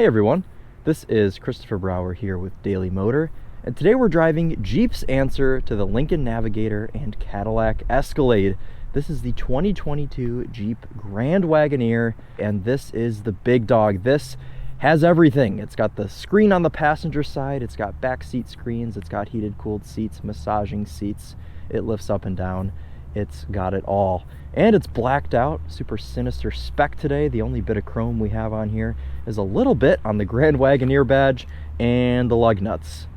Hey everyone, this is Christopher Brower here with Daily Motor, and today we're driving Jeep's answer to the Lincoln Navigator and Cadillac Escalade. This is the 2022 Jeep Grand Wagoneer, and this is the big dog. This has everything. It's got the screen on the passenger side, it's got back seat screens, it's got heated cooled seats, massaging seats, it lifts up and down. It's got it all. And it's blacked out, super sinister spec today. The only bit of chrome we have on here is a little bit on the Grand Wagoneer badge and the lug nuts.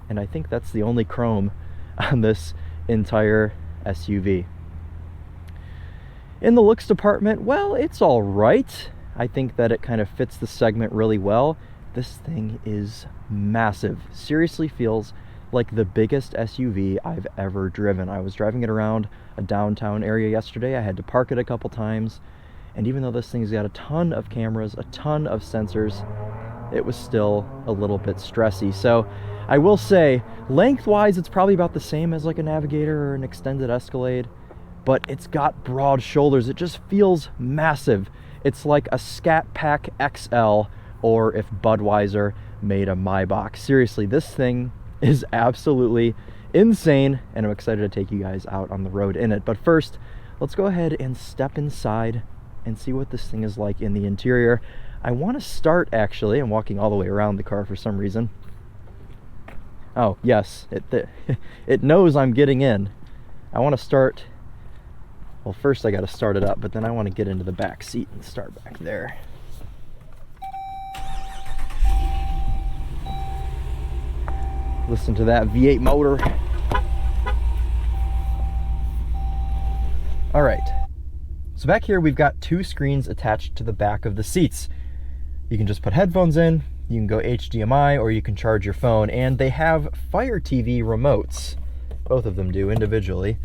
And I think that's the only chrome on this entire SUV. In the looks department, well, it's all right. I think that it kind of fits the segment really well. This thing is massive. Seriously feels like the biggest SUV I've ever driven. I was driving it around a downtown area yesterday. I had to park it a couple times, and even though this thing's got a ton of cameras, a ton of sensors, it was still a little bit stressy. So I will say, lengthwise, it's probably about the same as like a Navigator or an extended Escalade, but it's got broad shoulders. It just feels massive. It's like a Scat Pack XL, or if Budweiser made a Maybach. Seriously, this thing is absolutely insane, and I'm excited to take you guys out on the road in it. But first, let's go ahead and step inside and see what this thing is like in the interior. I want to start, actually, I'm walking all the way around the car for some reason. Oh, yes, it knows I'm getting in. I want to start, well, first I got to start it up, but then I want to get into the back seat and start back there. Listen to that V8 motor. All right, so back here we've got two screens attached to the back of the seats. You can just put headphones in, you can go HDMI, or you can charge your phone, and they have Fire TV remotes. Both of them do individually,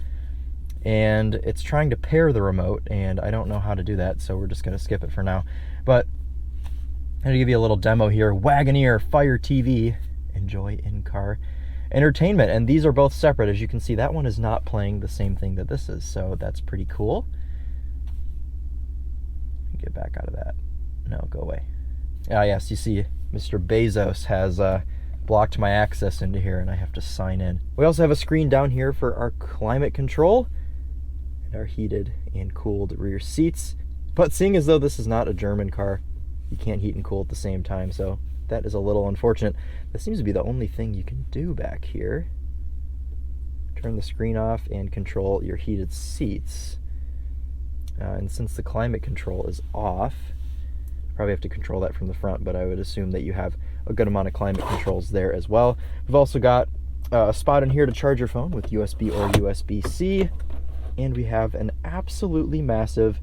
and it's trying to pair the remote, and I don't know how to do that, so we're just gonna skip it for now. But I'm gonna give you a little demo here. Wagoneer Fire TV. Enjoy in-car entertainment, and these are both separate. As you can see, that one is not playing the same thing that this is, so that's pretty cool. Get back out of that. No, go away. Ah, yes, you see Mr. Bezos has blocked my access into here, and I have to sign in. We also have a screen down here for our climate control and our heated and cooled rear seats. But seeing as though this is not a German car, you can't heat and cool at the same time, so that is a little unfortunate. That seems to be the only thing you can do back here. Turn the screen off and control your heated seats. And since the climate control is off, you probably have to control that from the front, but I would assume that you have a good amount of climate controls there as well. We've also got a spot in here to charge your phone with USB or USB-C, and we have an absolutely massive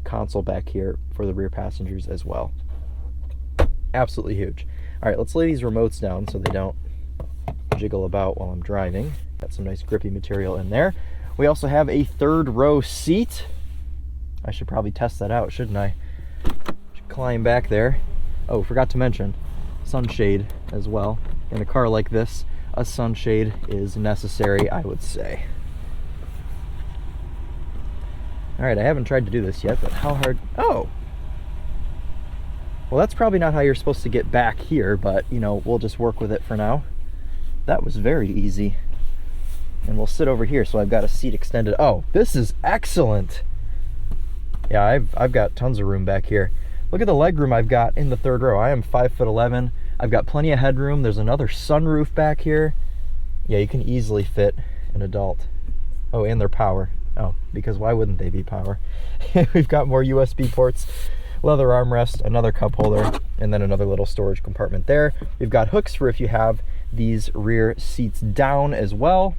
console back here for the rear passengers as well. Absolutely huge. All right, let's lay these remotes down so they don't jiggle about while I'm driving. Got some nice grippy material in there. We also have a third row seat. I should probably test that out, shouldn't I? Should climb back there. Oh, forgot to mention sunshade as well. In a car like this, a sunshade is necessary, I would say. All right, I haven't tried to do this yet, but how hard? Oh! Well, that's probably not how you're supposed to get back here, but, you know, we'll just work with it for now. That was very easy. And we'll sit over here, so I've got a seat extended. Oh, this is excellent. Yeah, I've got tons of room back here. Look at the leg room I've got in the third row. I am 5'11". I've got plenty of headroom. There's another sunroof back here. Yeah, you can easily fit an adult. Oh, and they're power. Oh, because why wouldn't they be power? We've got more USB ports. Leather armrest, another cup holder, and then another little storage compartment there. We've got hooks for if you have these rear seats down as well.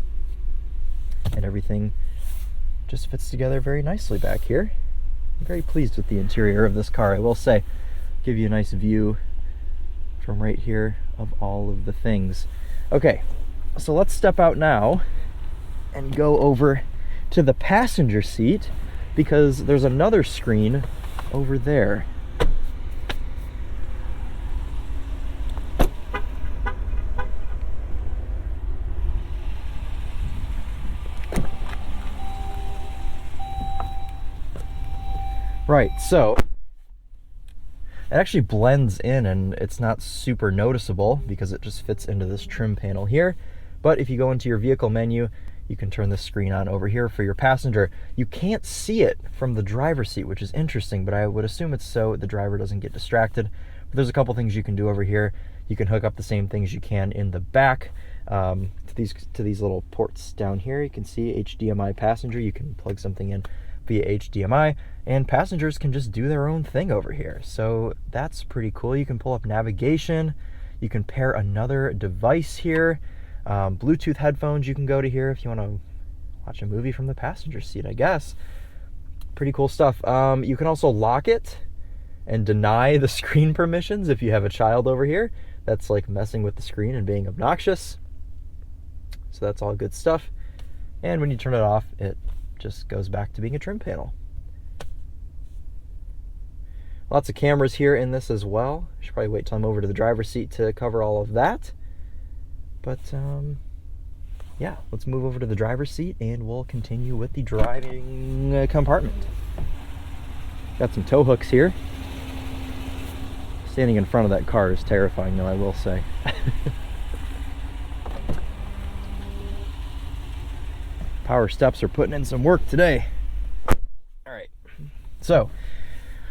And everything just fits together very nicely back here. I'm very pleased with the interior of this car, I will say. Give you a nice view from right here of all of the things. Okay, so let's step out now and go over to the passenger seat, because there's another screen over there. Right, so It actually blends in and it's not super noticeable because it just fits into this trim panel here. But if you go into your vehicle menu, you can turn the screen on over here for your passenger. You can't see it from the driver's seat, which is interesting, but I would assume it's so the driver doesn't get distracted. But there's a couple things you can do over here. You can hook up the same things you can in the back to these little ports down here. You can see HDMI passenger. You can plug something in via HDMI, and passengers can just do their own thing over here. So that's pretty cool. You can pull up navigation. You can pair another device here. Bluetooth headphones you can go to here if you want to watch a movie from the passenger seat, I guess. Pretty cool stuff. You can also lock it and deny the screen permissions if you have a child over here that's like messing with the screen and being obnoxious. So that's all good stuff. And when you turn it off, it just goes back to being a trim panel. Lots of cameras here in this as well. I should probably wait till I'm over to the driver's seat to cover all of that. But yeah, let's move over to the driver's seat and we'll continue with the driving compartment. Got some tow hooks here. Standing in front of that car is terrifying, though, I will say. Power steps are putting in some work today. All right, so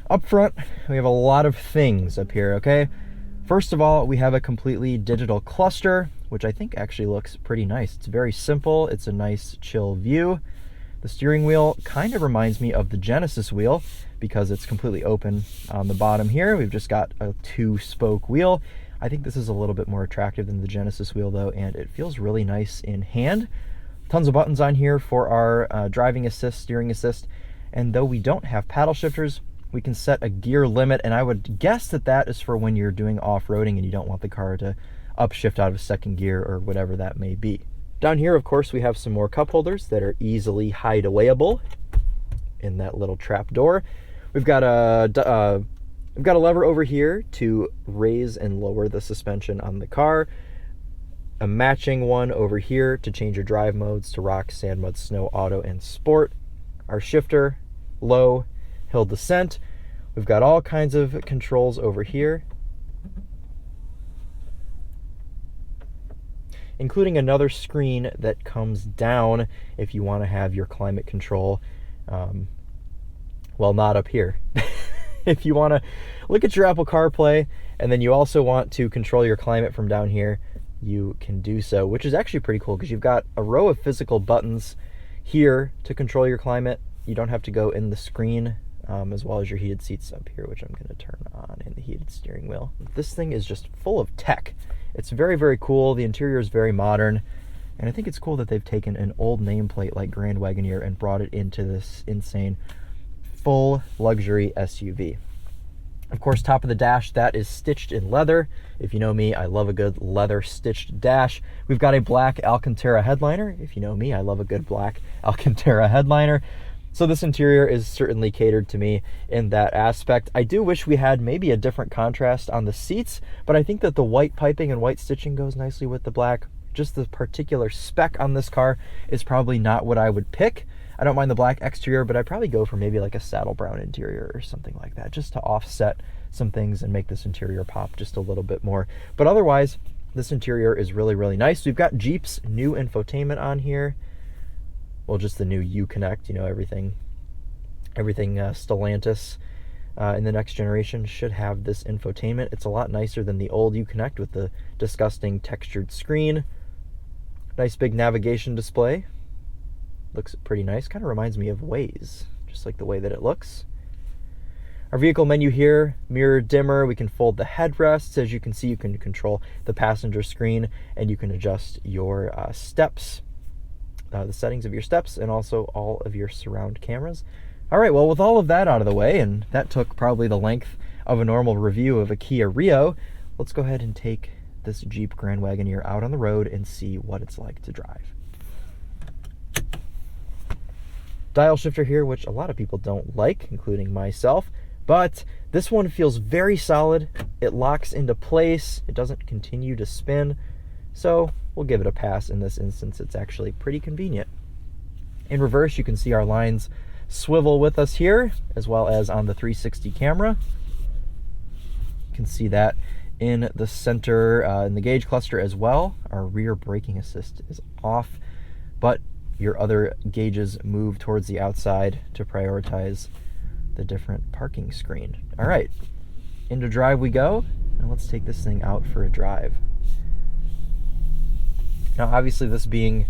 up front, we have a lot of things up here, okay? First of all, we have a completely digital cluster, which I think actually looks pretty nice. It's very simple. It's a nice chill view. The steering wheel kind of reminds me of the Genesis wheel because it's completely open on the bottom here. We've just got a 2-spoke wheel. I think this is a little bit more attractive than the Genesis wheel though, and it feels really nice in hand. Tons of buttons on here for our driving assist, steering assist, and though we don't have paddle shifters, we can set a gear limit, and I would guess that that is for when you're doing off-roading and you don't want the car to upshift out of second gear or whatever that may be. Down here, of course, we have some more cup holders that are easily hide-awayable in that little trap door. We've got a lever over here to raise and lower the suspension on the car. A matching one over here to change your drive modes to rock, sand, mud, snow, auto, and sport. Our shifter, low, hill descent. We've got all kinds of controls over here, including another screen that comes down if you want to have your climate control, well, not up here. If you want to look at your Apple CarPlay and then you also want to control your climate from down here, you can do so, which is actually pretty cool because you've got a row of physical buttons here to control your climate. You don't have to go in the screen, as well as your heated seats up here, which I'm going to turn on, in the heated steering wheel. This thing is just full of tech. It's very, very cool. The interior is very modern, and I think it's cool that they've taken an old nameplate like Grand Wagoneer and brought it into this insane full luxury SUV. Of course, top of the dash, that is stitched in leather. If you know me, I love a good leather stitched dash. We've got a black Alcantara headliner. If you know me, I love a good black Alcantara headliner. So this interior is certainly catered to me in that aspect. I do wish we had maybe a different contrast on the seats, but I think that the white piping and white stitching goes nicely with the black. Just the particular spec on this car is probably not what I would pick. I don't mind the black exterior, but I'd probably go for maybe like a saddle brown interior or something like that, just to offset some things and make this interior pop just a little bit more. But otherwise, this interior is really, really nice. We've got Jeep's new infotainment on here. Well, just the new Uconnect, you know, everything Stellantis in the next generation should have this infotainment. It's a lot nicer than the old Uconnect with the disgusting textured screen. Nice big navigation display. Looks pretty nice. Kind of reminds me of Waze, just like the way that it looks. Our vehicle menu here, mirror dimmer. We can fold the headrests. As you can see, you can control the passenger screen and you can adjust your steps, the settings of your steps, and also all of your surround cameras. All right, well, with all of that out of the way, and that took probably the length of a normal review of a Kia Rio, let's go ahead and take this Jeep Grand Wagoneer out on the road and see what it's like to drive. Dial shifter here, which a lot of people don't like, including myself, but this one feels very solid. It locks into place. It doesn't continue to spin, so we'll give it a pass in this instance. It's actually pretty convenient. In reverse, you can see our lines swivel with us here, as well as on the 360 camera. can see that in the center, in the gauge cluster as well. Our rear braking assist is off, but your other gauges move towards the outside to prioritize the different parking screen. All right, into drive we go. Now let's take this thing out for a drive. Now, obviously, this being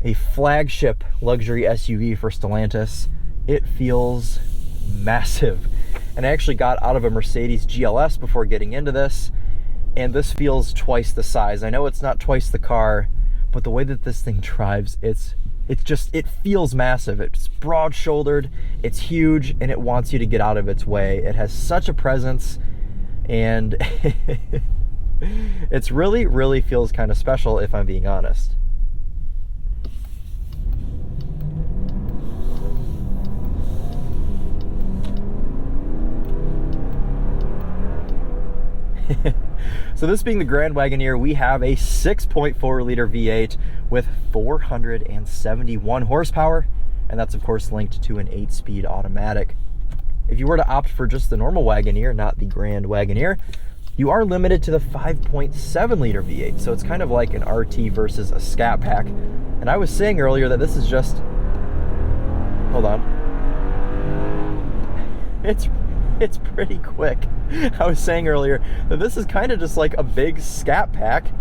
a flagship luxury SUV for Stellantis, it feels massive. And I actually got out of a Mercedes GLS before getting into this, and this feels twice the size. I know it's not twice the car, but the way that this thing drives, it feels massive. It's broad-shouldered, it's huge, and it wants you to get out of its way. It has such a presence, and it's really feels kind of special, if I'm being honest. So this being the Grand Wagoneer, we have a 6.4 liter V8 with 471 horsepower, and that's of course linked to an 8-speed automatic. If you were to opt for just the normal Wagoneer, not the Grand Wagoneer, you are limited to the 5.7 liter V8, so it's kind of like an RT versus a Scat Pack. And I was saying earlier that this is just, hold on, it's pretty quick. I was saying earlier that this is kind of just like a big Scat Pack.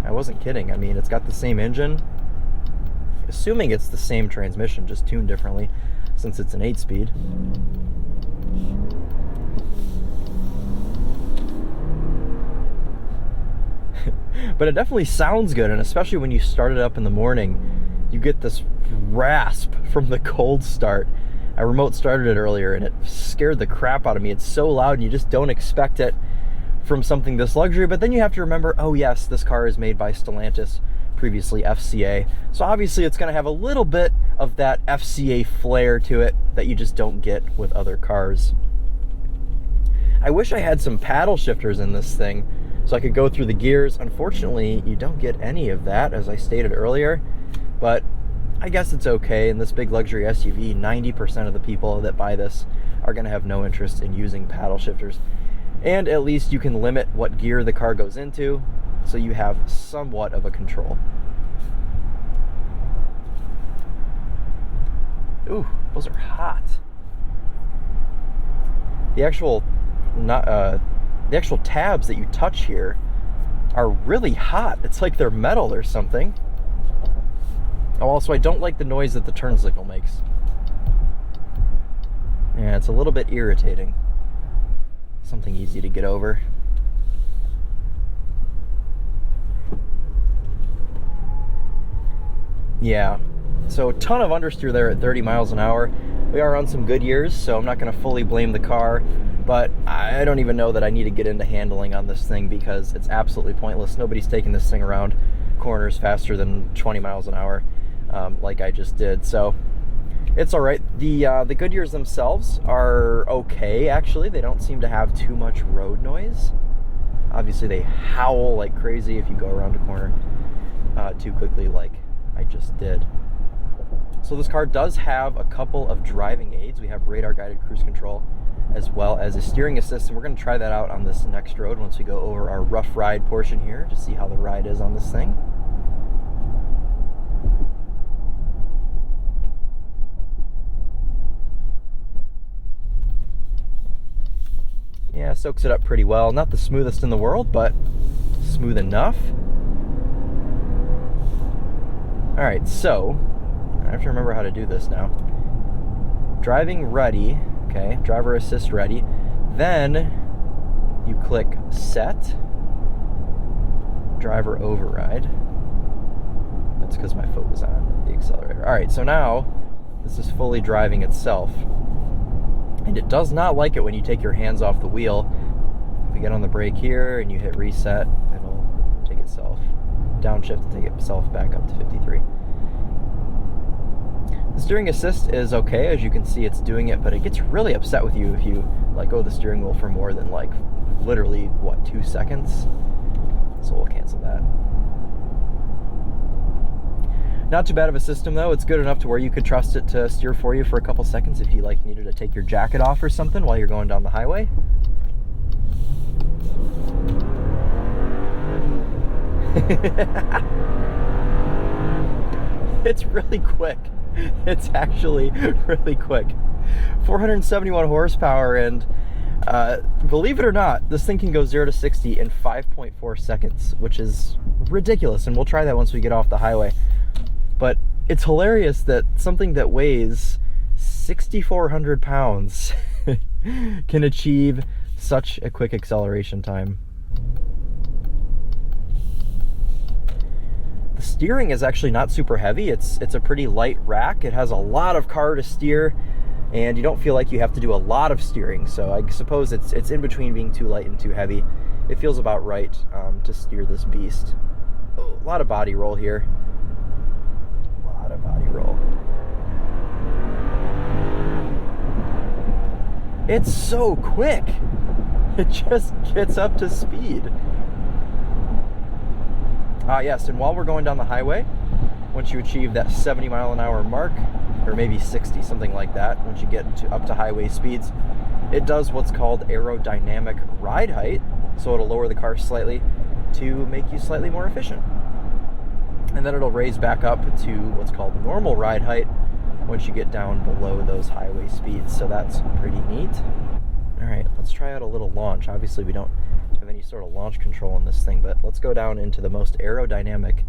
I wasn't kidding. I mean, it's got the same engine, assuming it's the same transmission, just tuned differently, since it's an 8-speed. But it definitely sounds good, and especially when you start it up in the morning, you get this rasp from the cold start. I remote started it earlier, and it scared the crap out of me. It's so loud, and you just don't expect it from something this luxury. But then you have to remember, oh yes, this car is made by Stellantis, previously FCA. So obviously it's going to have a little bit of that FCA flair to it that you just don't get with other cars. I wish I had some paddle shifters in this thing so I could go through the gears. Unfortunately, you don't get any of that, as I stated earlier, but I guess it's okay. In this big luxury SUV, 90% of the people that buy this are going to have no interest in using paddle shifters. And at least you can limit what gear the car goes into, so you have somewhat of a control. Ooh, those are hot. The actual tabs that you touch here are really hot. It's like they're metal or something. Oh, also, I don't like the noise that the turn signal makes. Yeah, it's a little bit irritating. Something easy to get over. Yeah, so a ton of understeer there at 30 miles an hour. We are on some good years, so I'm not going to fully blame the car, but I don't even know that I need to get into handling on this thing because it's absolutely pointless. Nobody's taking this thing around corners faster than 20 miles an hour. Like I just did, so it's all right. The Goodyears themselves are okay, actually. They don't seem to have too much road noise. Obviously, they howl like crazy if you go around a corner too quickly, like I just did. So this car does have a couple of driving aids. We have radar-guided cruise control as well as a steering assist, and we're going to try that out on this next road once we go over our rough ride portion here to see how the ride is on this thing. Yeah, soaks it up pretty well. Not the smoothest in the world, but smooth enough. All right, so I have to remember how to do this now. Driving ready, okay, driver assist ready. Then you click set, driver override. That's because my foot was on the accelerator. All right, so now this is fully driving itself. And it does not like it when you take your hands off the wheel. If you get on the brake here and you hit reset, it'll take itself downshift and take itself back up to 53. The steering assist is okay. As you can see, it's doing it, but it gets really upset with you if you let go of the steering wheel for more than like literally, what, 2 seconds? So we'll cancel that. Not too bad of a system though. It's good enough to where you could trust it to steer for you for a couple seconds if you like needed to take your jacket off or something while you're going down the highway. It's really quick. It's actually really quick. 471 horsepower, and believe it or not, this thing can go 0 to 60 in 5.4 seconds, which is ridiculous, and we'll try that once we get off the highway. But it's hilarious that something that weighs 6,400 pounds can achieve such a quick acceleration time. The steering is actually not super heavy. It's a pretty light rack. It has a lot of car to steer, and you don't feel like you have to do a lot of steering. So I suppose it's in between being too light and too heavy. It feels about right to steer this beast. Oh, a lot of body roll here. A lot of body roll. It's so quick. It just gets up to speed. Yes, and while we're going down the highway, once you achieve that 70 mile an hour mark, or maybe 60, something like that, once you get up to highway speeds, it does what's called aerodynamic ride height, so it'll lower the car slightly to make you slightly more efficient. And then it'll raise back up to what's called normal ride height once you get down below those highway speeds, so that's pretty neat. All right, let's try out a little launch. Obviously, we don't have any sort of launch control in this thing, but let's go down into the most aerodynamic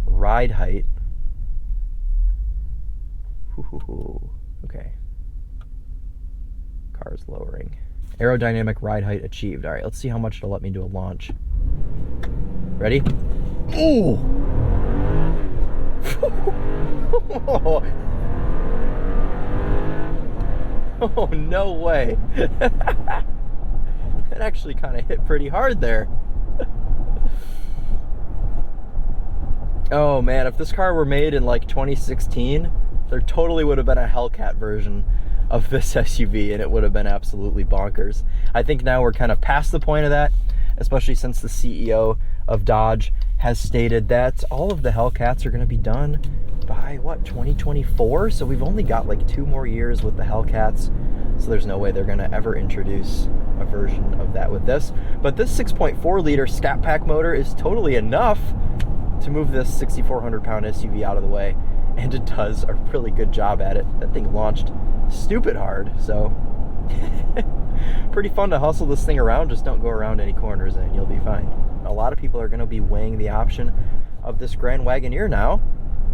ride height. Okay. Car's lowering. Aerodynamic ride height achieved. All right, let's see how much it'll let me do a launch. Ready? Ooh! Oh, no way. It actually kind of hit pretty hard there. Oh man, if this car were made in like 2016, there totally would have been a Hellcat version of this SUV, and it would have been absolutely bonkers. I think now we're kind of past the point of that, especially since the CEO of Dodge has stated that all of the Hellcats are going to be done by, what, 2024? So we've only got like 2 more years with the Hellcats, so there's no way they're going to ever introduce a version of that with this. But this 6.4 liter Scat Pack motor is totally enough to move this 6,400 pound SUV out of the way, and it does a really good job at it. That thing launched stupid hard, so pretty fun to hustle this thing around. Just don't go around any corners and you'll be fine. A lot of people are going to be weighing the option of this Grand Wagoneer now,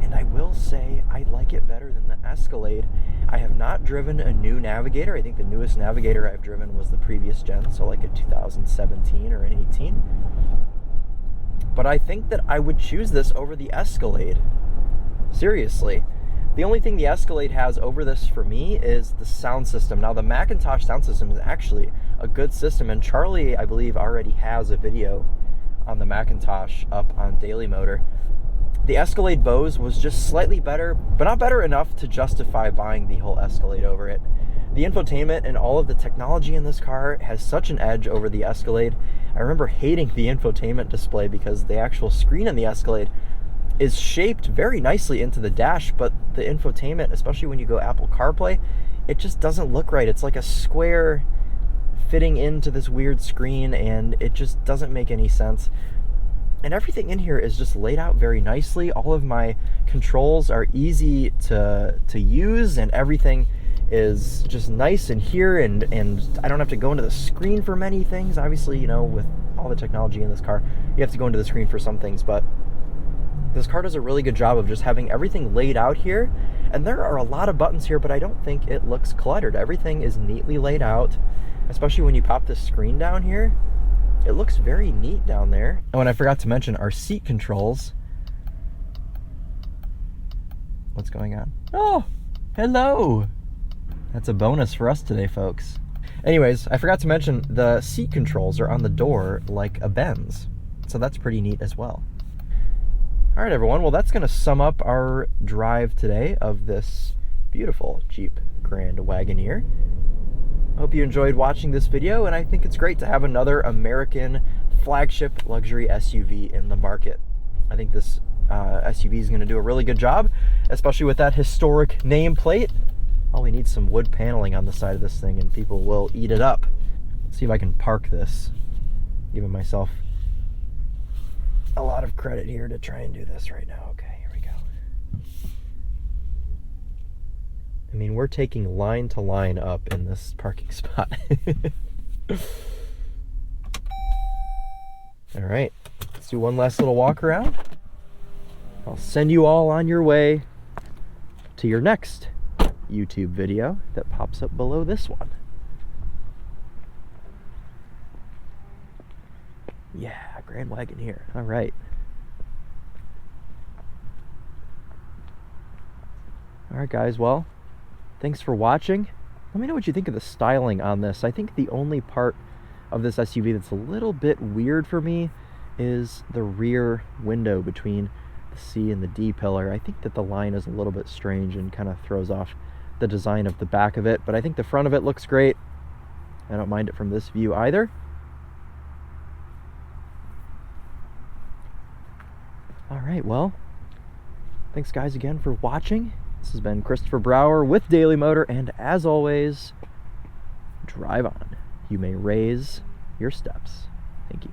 and I will say I like it better than the Escalade. I have not driven a new Navigator. I think the newest Navigator I've driven was the previous gen, so like a 2017 or an 18. But I think that I would choose this over the Escalade. Seriously. The only thing the Escalade has over this for me is the sound system. Now, the Macintosh sound system is actually a good system, and Charlie, I believe, already has a video on the Macintosh up on Daily Motor. The Escalade Bose was just slightly better, but not better enough to justify buying the whole Escalade over it. The infotainment and all of the technology in this car has such an edge over the Escalade. I remember hating the infotainment display because the actual screen in the Escalade is shaped very nicely into the dash, but the infotainment, especially when you go Apple CarPlay, it just doesn't look right. It's like a square fitting into this weird screen, and it just doesn't make any sense. And everything in here is just laid out very nicely. All of my controls are easy to use, and everything is just nice in here, and I don't have to go into the screen for many things. Obviously, you know, with all the technology in this car, you have to go into the screen for some things, but this car does a really good job of just having everything laid out here. And there are a lot of buttons here, but I don't think it looks cluttered. Everything is neatly laid out, especially when you pop the screen down here. It looks very neat down there. Oh, and I forgot to mention our seat controls. What's going on? Oh, hello. That's a bonus for us today, folks. Anyways, I forgot to mention the seat controls are on the door like a Benz. So that's pretty neat as well. All right, everyone. Well, that's going to sum up our drive today of this beautiful Jeep Grand Wagoneer. I hope you enjoyed watching this video, and I think it's great to have another American flagship luxury SUV in the market. I think this SUV is going to do a really good job, especially with that historic nameplate. All we need is some wood paneling on the side of this thing, and people will eat it up. Let's see if I can park this, giving myself a lot of credit here to try and do this right now. Okay, here we go. I mean, we're taking line to line up in this parking spot. All right, let's do one last little walk around. I'll send you all on your way to your next YouTube video that pops up below this one. Yeah, Grand Wagoneer. All right. All right, guys. Well, thanks for watching. Let me know what you think of the styling on this. I think the only part of this SUV that's a little bit weird for me is the rear window between the C and the D pillar. I think that the line is a little bit strange and kind of throws off the design of the back of it, but I think the front of it looks great. I don't mind it from this view either. All right, well, thanks guys again for watching. This has been Christopher Brower with Daily Motor, and as always, drive on. You may raise your steps. Thank you.